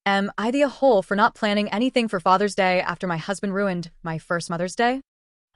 Am I the a-hole for not planning anything for Father's Day after my husband ruined my first Mother's Day?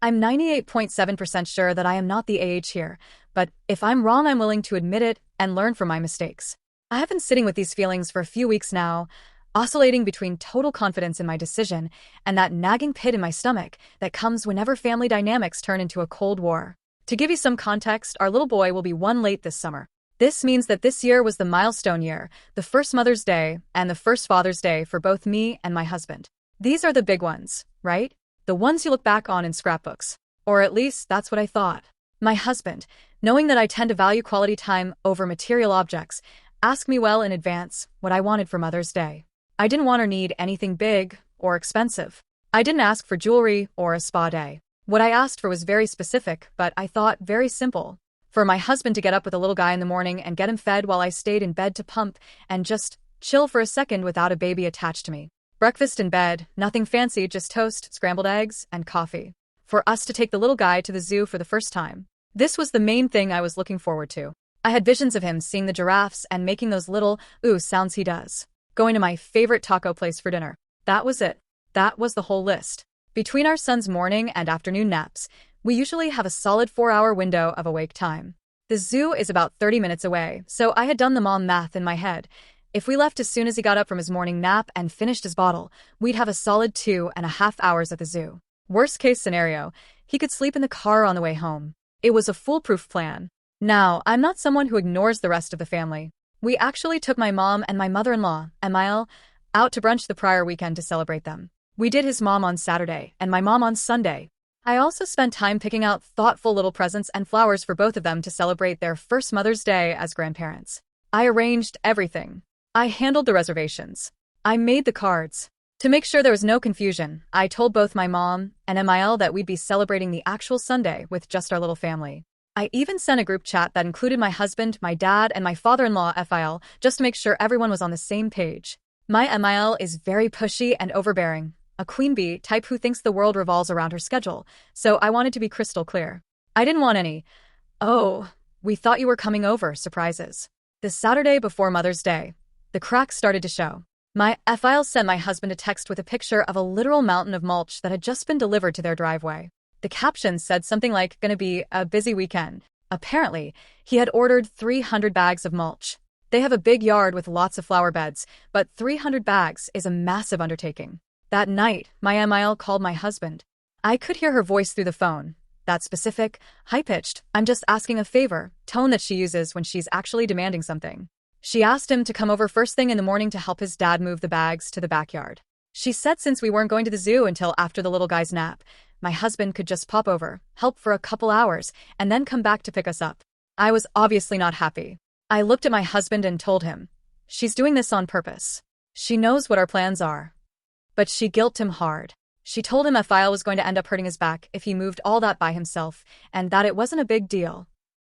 I'm 98.7% sure that I am not the AH here, but if I'm wrong, I'm willing to admit it and learn from my mistakes. I have been sitting with these feelings for a few weeks now, oscillating between total confidence in my decision and that nagging pit in my stomach that comes whenever family dynamics turn into a Cold War. To give you some context, our little boy will be 1 late this summer. This means that this year was the milestone year, the first Mother's Day and the first Father's Day for both me and my husband. These are the big ones, right? The ones you look back on in scrapbooks. Or at least that's what I thought. My husband, knowing that I tend to value quality time over material objects, asked me well in advance what I wanted for Mother's Day. I didn't want or need anything big or expensive. I didn't ask for jewelry or a spa day. What I asked for was very specific, but I thought very simple. For my husband to get up with a little guy in the morning and get him fed while I stayed in bed to pump and just chill for a second without a baby attached to me. Breakfast in bed, nothing fancy, just toast, scrambled eggs, and coffee. For us to take the little guy to the zoo for the first time. This was the main thing I was looking forward to. I had visions of him seeing the giraffes and making those little ooh sounds he does. Going to my favorite taco place for dinner. That was it. That was the whole list. Between our son's morning and afternoon naps, we usually have a solid 4-hour window of awake time. The zoo is about 30 minutes away, so I had done the mom math in my head. If we left as soon as he got up from his morning nap and finished his bottle, we'd have a solid 2.5 hours at the zoo. Worst case scenario, he could sleep in the car on the way home. It was a foolproof plan. Now, I'm not someone who ignores the rest of the family. We actually took my mom and my mother-in-law, Emile, out to brunch the prior weekend to celebrate them. We did his mom on Saturday and my mom on Sunday. I also spent time picking out thoughtful little presents and flowers for both of them to celebrate their first Mother's Day as grandparents. I arranged everything. I handled the reservations. I made the cards. To make sure there was no confusion, I told both my mom and Emile that we'd be celebrating the actual Sunday with just our little family. I even sent a group chat that included my husband, my dad, and my father-in-law, Phil, just to make sure everyone was on the same page. My Emile is very pushy and overbearing, a queen bee type who thinks the world revolves around her schedule, so I wanted to be crystal clear. I didn't want any, "Oh, we thought you were coming over," surprises. The Saturday before Mother's Day, the cracks started to show. My Phil sent my husband a text with a picture of a literal mountain of mulch that had just been delivered to their driveway. The caption said something like, "Gonna be a busy weekend." Apparently, he had ordered 300 bags of mulch. They have a big yard with lots of flower beds, but 300 bags is a massive undertaking. That night, my Emile called my husband. I could hear her voice through the phone. That specific, high-pitched, "I'm just asking a favor" tone that she uses when she's actually demanding something. She asked him to come over first thing in the morning to help his dad move the bags to the backyard. She said since we weren't going to the zoo until after the little guy's nap, my husband could just pop over, help for a couple hours, and then come back to pick us up. I was obviously not happy. I looked at my husband and told him, "She's doing this on purpose. She knows what our plans are." But she guilted him hard. She told him Phil was going to end up hurting his back if he moved all that by himself, and that it wasn't a big deal.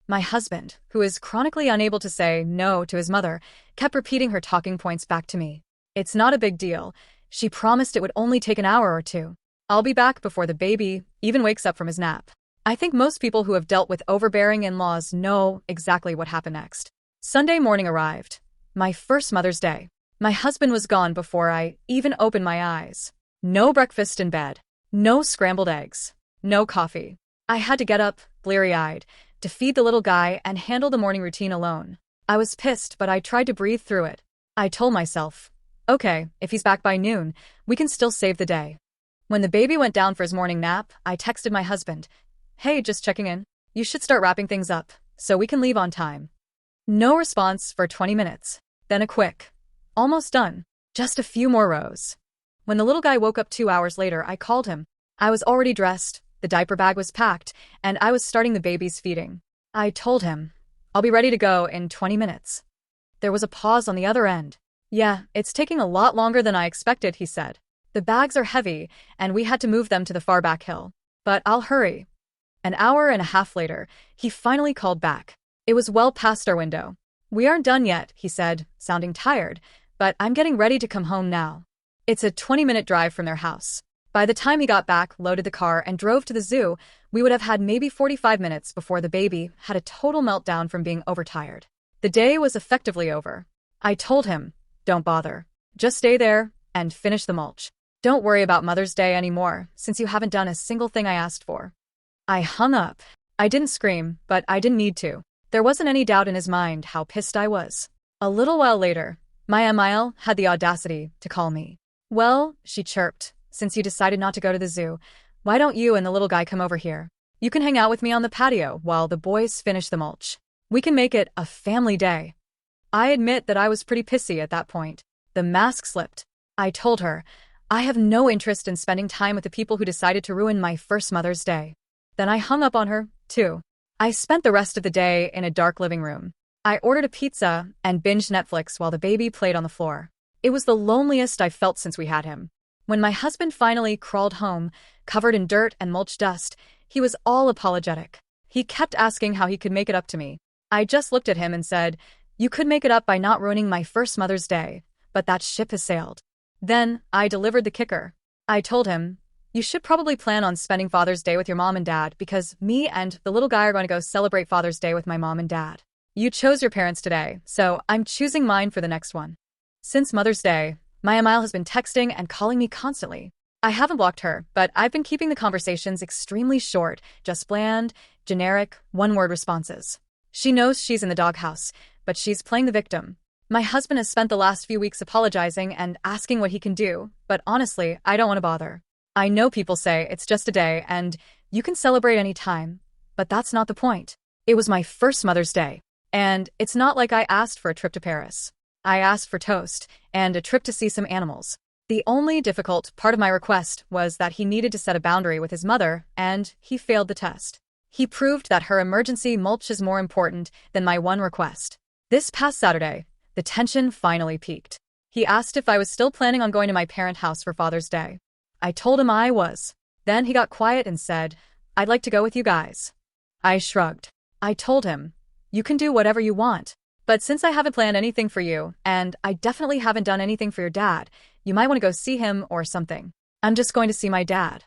My husband, who is chronically unable to say no to his mother, kept repeating her talking points back to me. "It's not a big deal. She promised it would only take an hour or two. I'll be back before the baby even wakes up from his nap." I think most people who have dealt with overbearing in-laws know exactly what happened next. Sunday morning arrived. My first Mother's Day. My husband was gone before I even opened my eyes. No breakfast in bed. No scrambled eggs. No coffee. I had to get up, bleary-eyed, to feed the little guy and handle the morning routine alone. I was pissed, but I tried to breathe through it. I told myself, okay, if he's back by noon, we can still save the day. When the baby went down for his morning nap, I texted my husband, "Hey, just checking in. You should start wrapping things up, so we can leave on time." No response for 20 minutes. Then a quick, "Almost done. Just a few more rows." When the little guy woke up 2 hours later, I called him. I was already dressed, the diaper bag was packed, and I was starting the baby's feeding. I told him, "I'll be ready to go in 20 minutes. There was a pause on the other end. "Yeah, it's taking a lot longer than I expected," he said. "The bags are heavy, and we had to move them to the far back hill. But I'll hurry." An hour and a half later, he finally called back. It was well past our window. "We aren't done yet," he said, sounding tired, "but I'm getting ready to come home now." It's a 20-minute drive from their house. By the time he got back, loaded the car, and drove to the zoo, we would have had maybe 45 minutes before the baby had a total meltdown from being overtired. The day was effectively over. I told him, "Don't bother. Just stay there and finish the mulch. Don't worry about Mother's Day anymore, since you haven't done a single thing I asked for." I hung up. I didn't scream, but I didn't need to. There wasn't any doubt in his mind how pissed I was. A little while later, my Emile had the audacity to call me. "Well," she chirped, "since you decided not to go to the zoo, why don't you and the little guy come over here? You can hang out with me on the patio while the boys finish the mulch. We can make it a family day." I admit that I was pretty pissy at that point. The mask slipped. I told her, I have no interest in spending time with the people who decided to ruin my first Mother's Day. Then I hung up on her, too. I spent the rest of the day in a dark living room. I ordered a pizza and binged Netflix while the baby played on the floor. It was the loneliest I've felt since we had him. When my husband finally crawled home, covered in dirt and mulch dust, he was all apologetic. He kept asking how he could make it up to me. I just looked at him and said, "You could make it up by not ruining my first Mother's Day, but that ship has sailed." Then I delivered the kicker. I told him, "You should probably plan on spending Father's Day with your mom and dad, because me and the little guy are going to go celebrate Father's Day with my mom and dad. You chose your parents today, so I'm choosing mine for the next one." Since Mother's Day, my Emile has been texting and calling me constantly. I haven't blocked her, but I've been keeping the conversations extremely short, just bland, generic, one-word responses. She knows she's in the doghouse, but she's playing the victim. My husband has spent the last few weeks apologizing and asking what he can do, but honestly, I don't want to bother. I know people say it's just a day and you can celebrate any time, but that's not the point. It was my first Mother's Day, and it's not like I asked for a trip to Paris. I asked for toast and a trip to see some animals. The only difficult part of my request was that he needed to set a boundary with his mother, and he failed the test. He proved that her emergency mulch is more important than my one request. This past Saturday, the tension finally peaked. He asked if I was still planning on going to my parent house for Father's Day. I told him I was. Then he got quiet and said, "I'd like to go with you guys." I shrugged. I told him, "You can do whatever you want. But since I haven't planned anything for you, and I definitely haven't done anything for your dad, you might want to go see him or something. I'm just going to see my dad."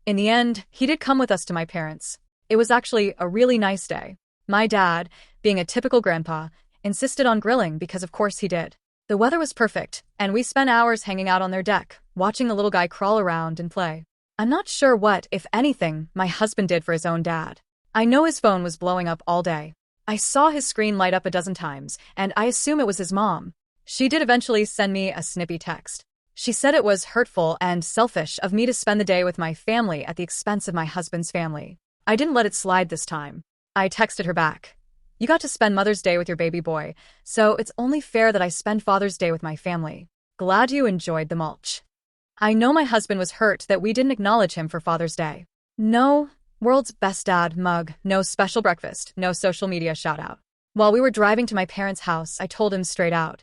In the end, he did come with us to my parents. It was actually a really nice day. My dad, being a typical grandpa, insisted on grilling because of course he did. The weather was perfect, and we spent hours hanging out on their deck, watching the little guy crawl around and play. I'm not sure what, if anything, my husband did for his own dad. I know his phone was blowing up all day. I saw his screen light up a dozen times, and I assume it was his mom. She did eventually send me a snippy text. She said it was hurtful and selfish of me to spend the day with my family at the expense of my husband's family. I didn't let it slide this time. I texted her back, "You got to spend Mother's Day with your baby boy, so it's only fair that I spend Father's Day with my family. Glad you enjoyed the mulch." I know my husband was hurt that we didn't acknowledge him for Father's Day. No world's best dad mug, no special breakfast, no social media shout-out. While we were driving to my parents' house, I told him straight out,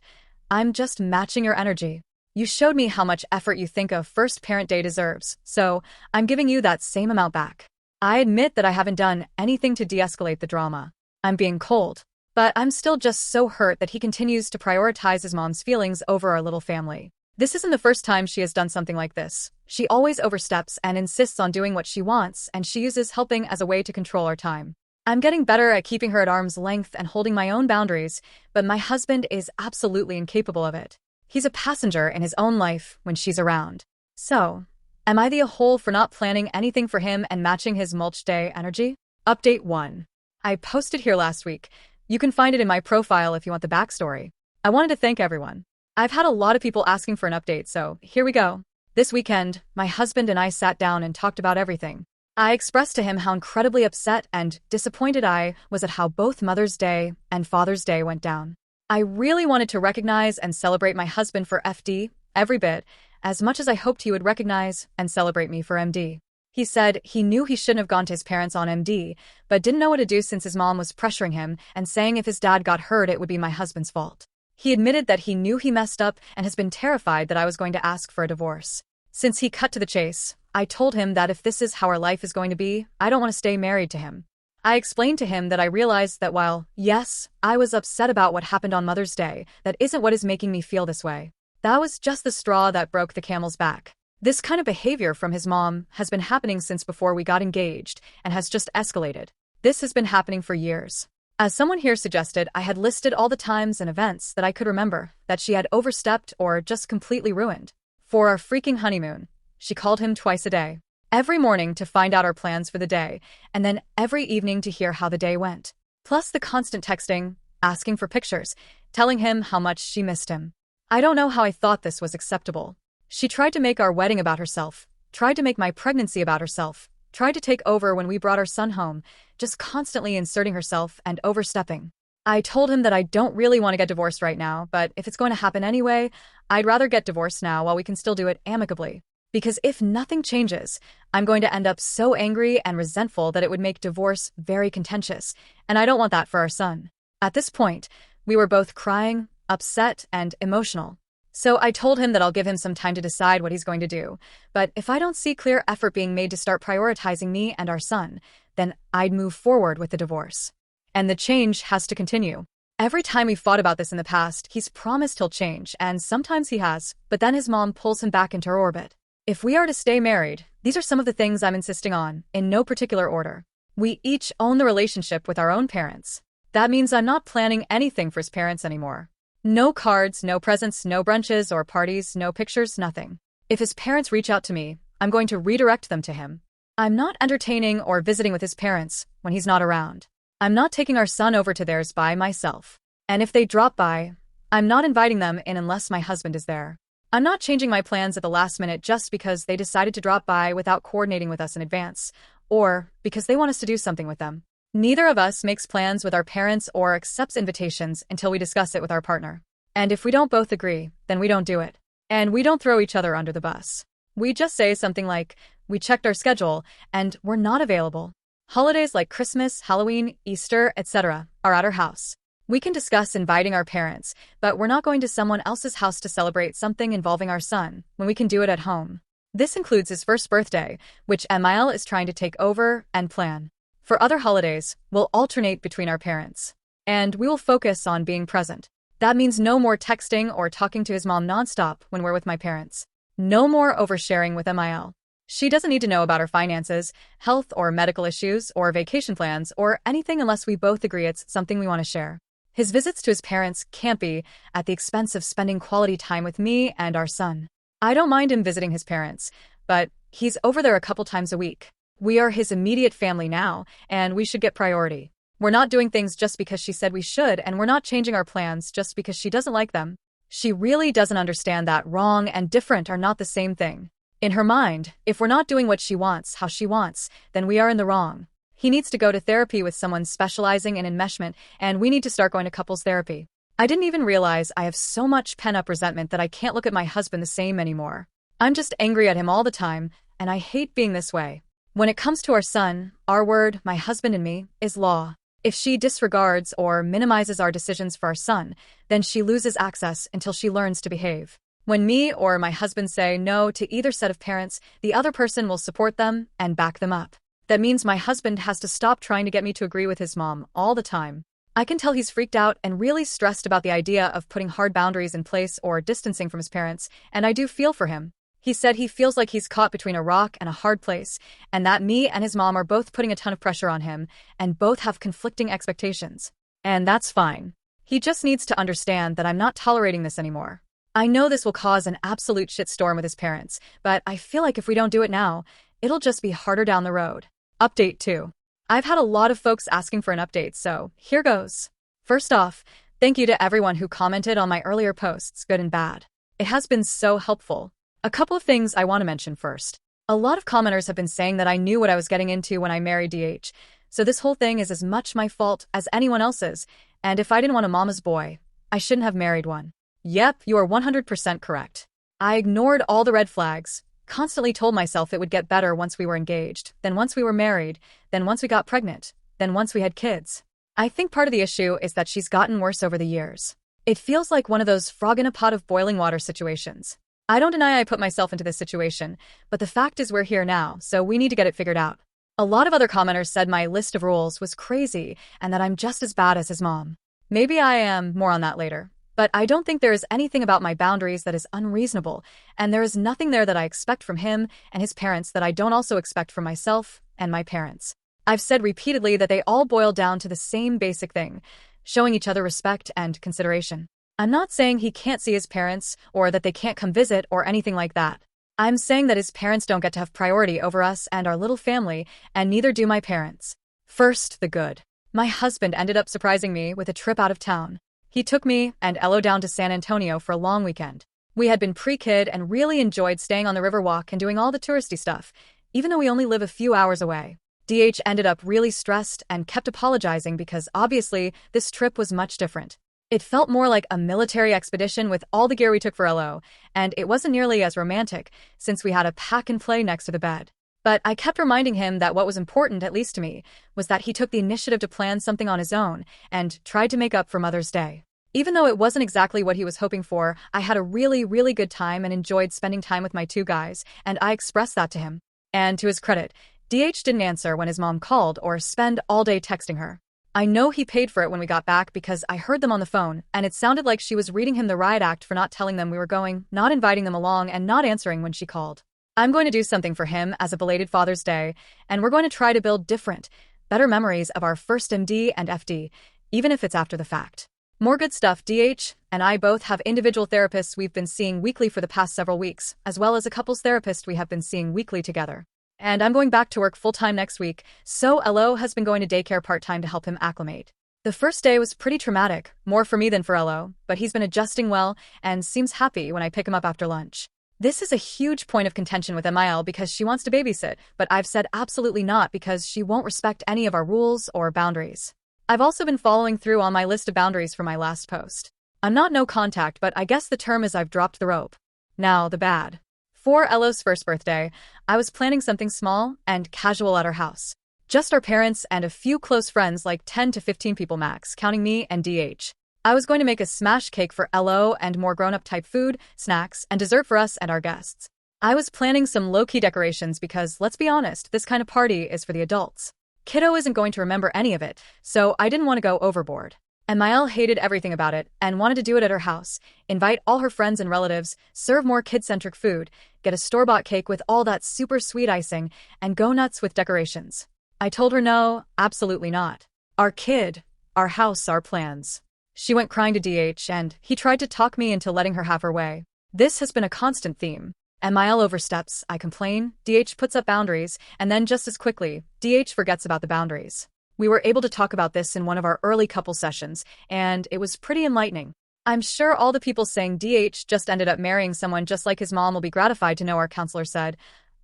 "I'm just matching your energy. You showed me how much effort you think a first parent day deserves, so I'm giving you that same amount back." I admit that I haven't done anything to de-escalate the drama. I'm being cold, but I'm still just so hurt that he continues to prioritize his mom's feelings over our little family. This isn't the first time she has done something like this. She always oversteps and insists on doing what she wants, and she uses helping as a way to control our time. I'm getting better at keeping her at arm's length and holding my own boundaries, but my husband is absolutely incapable of it. He's a passenger in his own life when she's around. So, am I the a-hole for not planning anything for him and matching his mulch day energy? Update 1. I posted here last week. You can find it in my profile if you want the backstory. I wanted to thank everyone. I've had a lot of people asking for an update, so here we go. This weekend, my husband and I sat down and talked about everything. I expressed to him how incredibly upset and disappointed I was at how both Mother's Day and Father's Day went down. I really wanted to recognize and celebrate my husband for FD, every bit, as much as I hoped he would recognize and celebrate me for MD. He said he knew he shouldn't have gone to his parents on MD, but didn't know what to do since his mom was pressuring him and saying if his dad got hurt it would be my husband's fault. He admitted that he knew he messed up and has been terrified that I was going to ask for a divorce. Since he cut to the chase, I told him that if this is how our life is going to be, I don't want to stay married to him. I explained to him that I realized that while, yes, I was upset about what happened on Mother's Day, that isn't what is making me feel this way. That was just the straw that broke the camel's back. This kind of behavior from his mom has been happening since before we got engaged and has just escalated. This has been happening for years. As someone here suggested, I had listed all the times and events that I could remember that she had overstepped or just completely ruined. For our freaking honeymoon, she called him twice a day. Every morning to find out our plans for the day, and then every evening to hear how the day went. Plus the constant texting, asking for pictures, telling him how much she missed him. I don't know how I thought this was acceptable. She tried to make our wedding about herself, tried to make my pregnancy about herself, tried to take over when we brought our son home, just constantly inserting herself and overstepping. I told him that I don't really want to get divorced right now, but if it's going to happen anyway, I'd rather get divorced now while we can still do it amicably. Because if nothing changes, I'm going to end up so angry and resentful that it would make divorce very contentious, and I don't want that for our son. At this point, we were both crying, upset, and emotional. So I told him that I'll give him some time to decide what he's going to do, but if I don't see clear effort being made to start prioritizing me and our son, then I'd move forward with the divorce. And the change has to continue. Every time we've fought about this in the past, he's promised he'll change, and sometimes he has, but then his mom pulls him back into her orbit. If we are to stay married, these are some of the things I'm insisting on, in no particular order. We each own the relationship with our own parents. That means I'm not planning anything for his parents anymore. No cards, no presents, no brunches or parties, no pictures, nothing. If his parents reach out to me, I'm going to redirect them to him. I'm not entertaining or visiting with his parents when he's not around. I'm not taking our son over to theirs by myself. And if they drop by, I'm not inviting them in unless my husband is there. I'm not changing my plans at the last minute just because they decided to drop by without coordinating with us in advance, or because they want us to do something with them. Neither of us makes plans with our parents or accepts invitations until we discuss it with our partner. And if we don't both agree, then we don't do it. And we don't throw each other under the bus. We just say something like, we checked our schedule, and we're not available. Holidays like Christmas, Halloween, Easter, etc. are at our house. We can discuss inviting our parents, but we're not going to someone else's house to celebrate something involving our son when we can do it at home. This includes his first birthday, which Emile is trying to take over and plan. For other holidays, we'll alternate between our parents. And we will focus on being present. That means no more texting or talking to his mom nonstop when we're with my parents. No more oversharing with Emile. She doesn't need to know about our finances, health or medical issues, or vacation plans, or anything unless we both agree it's something we want to share. His visits to his parents can't be at the expense of spending quality time with me and our son. I don't mind him visiting his parents, but he's over there a couple times a week. We are his immediate family now, and we should get priority. We're not doing things just because she said we should, and we're not changing our plans just because she doesn't like them. She really doesn't understand that wrong and different are not the same thing. In her mind, if we're not doing what she wants, how she wants, then we are in the wrong. He needs to go to therapy with someone specializing in enmeshment, and we need to start going to couples therapy. I didn't even realize I have so much pent-up resentment that I can't look at my husband the same anymore. I'm just angry at him all the time, and I hate being this way. When it comes to our son, our word, my husband and me, is law. If she disregards or minimizes our decisions for our son, then she loses access until she learns to behave. When me or my husband say no to either set of parents, the other person will support them and back them up. That means my husband has to stop trying to get me to agree with his mom all the time. I can tell he's freaked out and really stressed about the idea of putting hard boundaries in place or distancing from his parents, and I do feel for him. He said he feels like he's caught between a rock and a hard place, and that me and his mom are both putting a ton of pressure on him, and both have conflicting expectations. And that's fine. He just needs to understand that I'm not tolerating this anymore. I know this will cause an absolute shitstorm with his parents, but I feel like if we don't do it now, it'll just be harder down the road. Update 2. I've had a lot of folks asking for an update, so here goes. First off, thank you to everyone who commented on my earlier posts, good and bad. It has been so helpful. A couple of things I want to mention first. A lot of commenters have been saying that I knew what I was getting into when I married DH, so this whole thing is as much my fault as anyone else's, and if I didn't want a mama's boy, I shouldn't have married one. Yep, you are 100% correct. I ignored all the red flags, constantly told myself it would get better once we were engaged, then once we were married, then once we got pregnant, then once we had kids. I think part of the issue is that she's gotten worse over the years. It feels like one of those frog in a pot of boiling water situations. I don't deny I put myself into this situation, but the fact is we're here now, so we need to get it figured out. A lot of other commenters said my list of rules was crazy and that I'm just as bad as his mom. Maybe I am, more on that later. But I don't think there is anything about my boundaries that is unreasonable, and there is nothing there that I expect from him and his parents that I don't also expect from myself and my parents. I've said repeatedly that they all boil down to the same basic thing, showing each other respect and consideration. I'm not saying he can't see his parents or that they can't come visit or anything like that. I'm saying that his parents don't get to have priority over us and our little family, and neither do my parents. First, the good. My husband ended up surprising me with a trip out of town. He took me and Elo down to San Antonio for a long weekend. We had been pre-kid and really enjoyed staying on the Riverwalk and doing all the touristy stuff, even though we only live a few hours away. DH ended up really stressed and kept apologizing because obviously this trip was much different. It felt more like a military expedition with all the gear we took for Elo, and it wasn't nearly as romantic since we had a pack and play next to the bed. But I kept reminding him that what was important, at least to me, was that he took the initiative to plan something on his own and tried to make up for Mother's Day. Even though it wasn't exactly what he was hoping for, I had a really, really good time and enjoyed spending time with my two guys, and I expressed that to him. And to his credit, DH didn't answer when his mom called or spend all day texting her. I know he paid for it when we got back because I heard them on the phone, and it sounded like she was reading him the riot act for not telling them we were going, not inviting them along, and not answering when she called. I'm going to do something for him as a belated Father's Day, and we're going to try to build different, better memories of our first MD and FD, even if it's after the fact. More good stuff. DH and I both have individual therapists we've been seeing weekly for the past several weeks, as well as a couples therapist we have been seeing weekly together. And I'm going back to work full-time next week, so Elo has been going to daycare part-time to help him acclimate. The first day was pretty traumatic, more for me than for Elo, but he's been adjusting well and seems happy when I pick him up after lunch. This is a huge point of contention with MIL because she wants to babysit, but I've said absolutely not because she won't respect any of our rules or boundaries. I've also been following through on my list of boundaries for my last post. I'm not no contact, but I guess the term is I've dropped the rope. Now, the bad. For Elo's first birthday, I was planning something small and casual at our house. Just our parents and a few close friends, like 10 to 15 people max, counting me and DH. I was going to make a smash cake for Elo and more grown-up type food, snacks, and dessert for us and our guests. I was planning some low-key decorations because, let's be honest, this kind of party is for the adults. Kiddo isn't going to remember any of it, so I didn't want to go overboard. And Mael hated everything about it and wanted to do it at her house, invite all her friends and relatives, serve more kid-centric food, get a store-bought cake with all that super sweet icing, and go nuts with decorations. I told her no, absolutely not. Our kid, our house, our plans. She went crying to DH and he tried to talk me into letting her have her way. This has been a constant theme. And Mael oversteps, I complain, DH puts up boundaries, and then just as quickly, DH forgets about the boundaries. We were able to talk about this in one of our early couple sessions, and it was pretty enlightening. I'm sure all the people saying DH just ended up marrying someone just like his mom will be gratified to know our counselor said,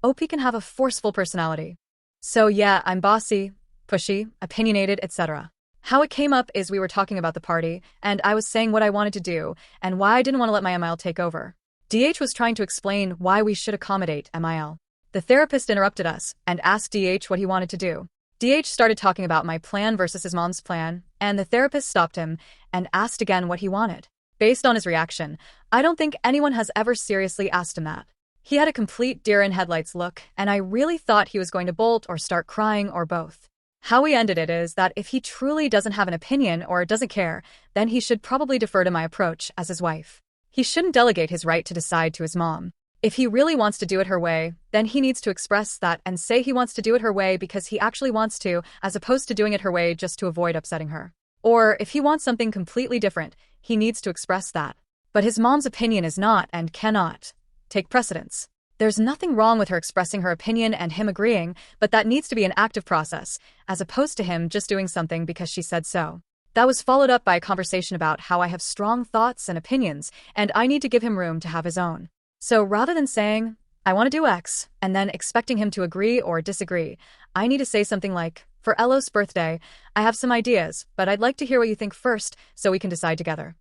OP can have a forceful personality. So yeah, I'm bossy, pushy, opinionated, etc. How it came up is we were talking about the party, and I was saying what I wanted to do, and why I didn't want to let my MIL take over. DH was trying to explain why we should accommodate MIL. The therapist interrupted us and asked DH what he wanted to do. DH started talking about my plan versus his mom's plan, and the therapist stopped him and asked again what he wanted. Based on his reaction, I don't think anyone has ever seriously asked him that. He had a complete deer-in-headlights look, and I really thought he was going to bolt or start crying or both. How we ended it is that if he truly doesn't have an opinion or doesn't care, then he should probably defer to my approach as his wife. He shouldn't delegate his right to decide to his mom. If he really wants to do it her way, then he needs to express that and say he wants to do it her way because he actually wants to, as opposed to doing it her way just to avoid upsetting her. Or, if he wants something completely different, he needs to express that. But his mom's opinion is not and cannot take precedence. There's nothing wrong with her expressing her opinion and him agreeing, but that needs to be an active process, as opposed to him just doing something because she said so. That was followed up by a conversation about how I have strong thoughts and opinions, and I need to give him room to have his own. So rather than saying, I want to do X, and then expecting him to agree or disagree, I need to say something like, for Elo's birthday, I have some ideas, but I'd like to hear what you think first so we can decide together.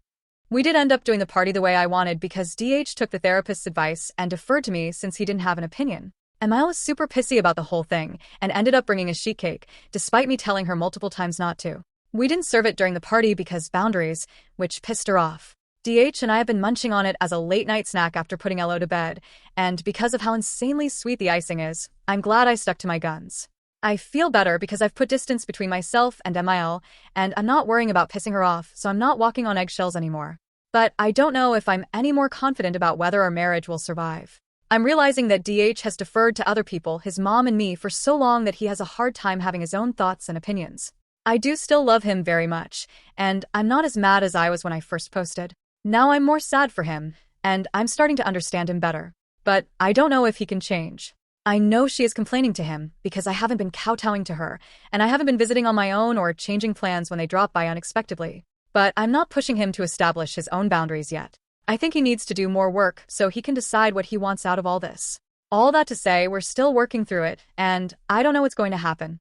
We did end up doing the party the way I wanted because DH took the therapist's advice and deferred to me since he didn't have an opinion. Emile was super pissy about the whole thing and ended up bringing a sheet cake, despite me telling her multiple times not to. We didn't serve it during the party because boundaries, which pissed her off. DH and I have been munching on it as a late-night snack after putting Elo to bed, and because of how insanely sweet the icing is, I'm glad I stuck to my guns. I feel better because I've put distance between myself and MIL, and I'm not worrying about pissing her off, so I'm not walking on eggshells anymore. But I don't know if I'm any more confident about whether our marriage will survive. I'm realizing that DH has deferred to other people, his mom and me, for so long that he has a hard time having his own thoughts and opinions. I do still love him very much, and I'm not as mad as I was when I first posted. Now I'm more sad for him, and I'm starting to understand him better. But I don't know if he can change. I know she is complaining to him because I haven't been kowtowing to her, and I haven't been visiting on my own or changing plans when they drop by unexpectedly. But I'm not pushing him to establish his own boundaries yet. I think he needs to do more work so he can decide what he wants out of all this. All that to say, we're still working through it, and I don't know what's going to happen.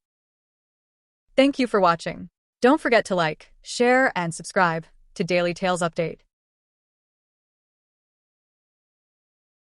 Thank you for watching. Don't forget to like, share, and subscribe to Daily Tales Update.